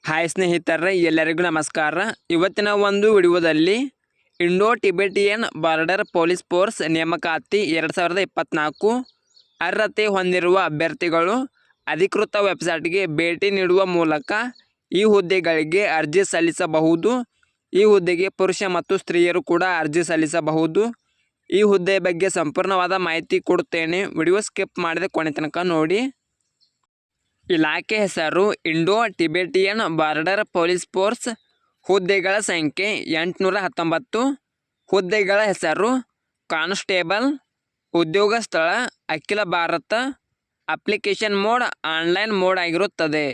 Hi ಸ್ನೇಹಿತರೆ, ಎಲ್ಲರಿಗೂ ನಮಸ್ಕಾರ. ಇವತ್ತಿನ ಒಂದು ವಿಡಿಯೋದಲ್ಲಿ Indo Tibetan border police force ನೇಮಕಾತಿ 2024 ಅರ್ಹತೆ ಹೊಂದಿರುವ ಅಭ್ಯರ್ಥಿಗಳು ಅಧಿಕೃತ ವೆಬ್ಸೈಟ್ಗೆ ಭೇಟಿ ನೀಡುವ ಮೂಲಕ ಈ ಹುದ್ದೆಗಳಿಗೆ ಅರ್ಜಿ ಸಲ್ಲಿಸಬಹುದು. ಈ ಹುದ್ದೆಗೆ ಪುರುಷ ಮತ್ತು ಸ್ತ್ರೀಯರು ಕೂಡ ಅರ್ಜಿ ಸಲ್ಲಿಸಬಹುದು. ಈ ಹುದ್ದೆ ಬಗ್ಗೆ ಸಂಪೂರ್ಣವಾದ ಮಾಹಿತಿ ಕೊಡುತ್ತೇನೆ. ವಿಡಿಯೋ ಸ್ಕಿಪ್ ಮಾಡದೆ ಕೊನೆ ತನಕ ನೋಡಿ. ಇಲಾಖೆ ಹೆಸರು Indo Tibetan border police force. ಹುದ್ದೆಗಳ ಸಂಖ್ಯೆ 819. ಹುದ್ದೆಗಳ ಹೆಸರು ಕಾನ್ಸ್ಟೇಬಲ್. ಉದ್ಯೋಗ ಸ್ಥಳ ಅಖಿಲ ಭಾರತ. ಅಪ್ಲಿಕೇಶನ್ ಮೋಡ್ ಆನ್ಲೈನ್ ಮೋಡ್ ಆಗಿರುತ್ತದೆ.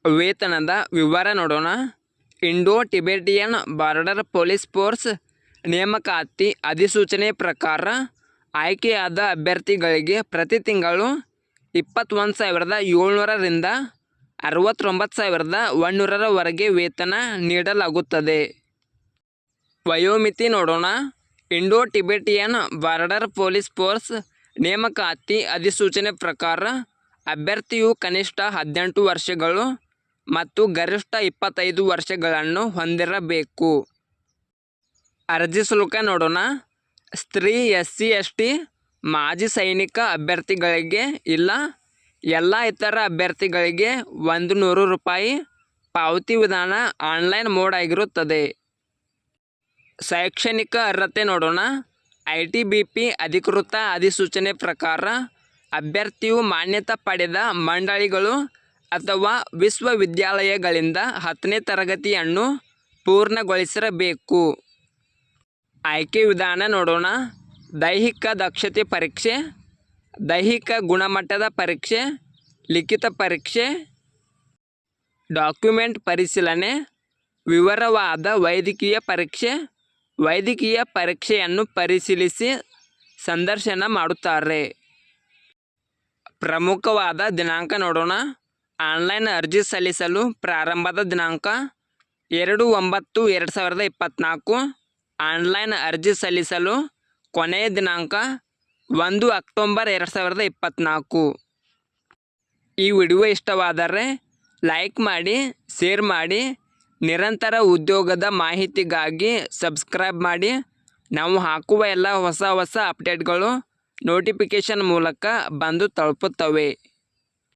ವೇತನದ ವಿವರ ನೋಡೋಣ. Indo Tibetan border police force ನೇಮಕಾತಿ ಅಧಿಸೂಚನೆ ಪ್ರಕಾರ ಆಯ್ಕೆಯಾದ ಅಭ್ಯರ್ಥಿಗಳಿಗೆ ಪ್ರತಿ ತಿಂಗಳು 21,700ರಿಂದ 69,100ರವರೆಗೆ ವೇತನ ನೀಡಲಾಗುತ್ತದೆ. ವಯೋಮಿತಿ ನೋಡೋಣ. Indo Tibetan border police force ನೇಮಕಾತಿ ಅಧಿಸೂಚನೆ ಪ್ರಕಾರ ಅಭ್ಯರ್ಥಿಯು ಕನಿಷ್ಠ 18 ವರ್ಷಗಳು ಮತ್ತು ಗರಿಷ್ಠ 25 ವರ್ಷಗಳನ್ನು ಹೊಂದಿರಬೇಕು. ಅರ್ಜಿ ಶುಲ್ಕ ನೋಡೋಣ. ಸ್ತ್ರೀ, SC ST, ಮಾಜಿ ಸೈನಿಕ ಅಭ್ಯರ್ಥಿಗಳಿಗೆ ಇಲ್ಲ. ಎಲ್ಲ ಇತರ ಅಭ್ಯರ್ಥಿಗಳಿಗೆ 100 ರೂಪಾಯಿ. ಪಾವತಿ ವಿಧಾನ ಆನ್ಲೈನ್ ಮೋಡ್ ಆಗಿರುತ್ತದೆ. ಶೈಕ್ಷಣಿಕ ಅರ್ಹತೆ ನೋಡೋಣ. ITBP ಅಧಿಕೃತ ಅಧಿಸೂಚನೆ ಪ್ರಕಾರ ಅಭ್ಯರ್ಥಿಯು ಮಾನ್ಯತೆ ಪಡೆದ ಮಂಡಳಿಗಳು ಅಥವಾ ವಿಶ್ವವಿದ್ಯಾಲಯಗಳಿಂದ 10ನೇ ತರಗತಿಯನ್ನು ಪೂರ್ಣಗೊಳಿಸಿರಬೇಕು. ಆಯ್ಕೆ ವಿಧಾನ ನೋಡೋಣ. ದೈಹಿಕ ದಕ್ಷತೆ ಪರೀಕ್ಷೆ, ದೈಹಿಕ ಗುಣಮಟ್ಟದ ಪರೀಕ್ಷೆ, ಲಿಖಿತ ಪರೀಕ್ಷೆ, ಡಾಕ್ಯುಮೆಂಟ್ ಪರಿಶೀಲನೆ, ವಿವರವಾದ ವೈದ್ಯಕೀಯ ಪರೀಕ್ಷೆ. ವೈದ್ಯಕೀಯ ಪರೀಕ್ಷೆಯನ್ನು ಪರಿಶೀಲಿಸಿ ಸಂದರ್ಶನ ಮಾಡುತ್ತಾರೆ. ಪ್ರಮುಖವಾದ ದಿನಾಂಕ ನೋಡೋಣ. ಆನ್ಲೈನ್ ಅರ್ಜಿ ಸಲ್ಲಿಸಲು ಪ್ರಾರಂಭದ ದಿನಾಂಕ 2/9/2024. ಆನ್ಲೈನ್ ಅರ್ಜಿ ಸಲ್ಲಿಸಲು ಕೊನೆಯ ದಿನಾಂಕ 1 ಅಕ್ಟೋಬರ್ 2024. ಈ ವಿಡಿಯೋ ಇಷ್ಟವಾದರೆ ಲೈಕ್ ಮಾಡಿ, ಶೇರ್ ಮಾಡಿ. ನಿರಂತರ ಉದ್ಯೋಗದ ಮಾಹಿತಿಗಾಗಿ ಸಬ್ಸ್ಕ್ರೈಬ್ ಮಾಡಿ. ನಾವು ಹಾಕುವ ಎಲ್ಲ ಹೊಸ ಅಪ್ಡೇಟ್ಗಳು ನೋಟಿಫಿಕೇಷನ್ ಮೂಲಕ ಬಂದು ತಲುಪುತ್ತವೆ.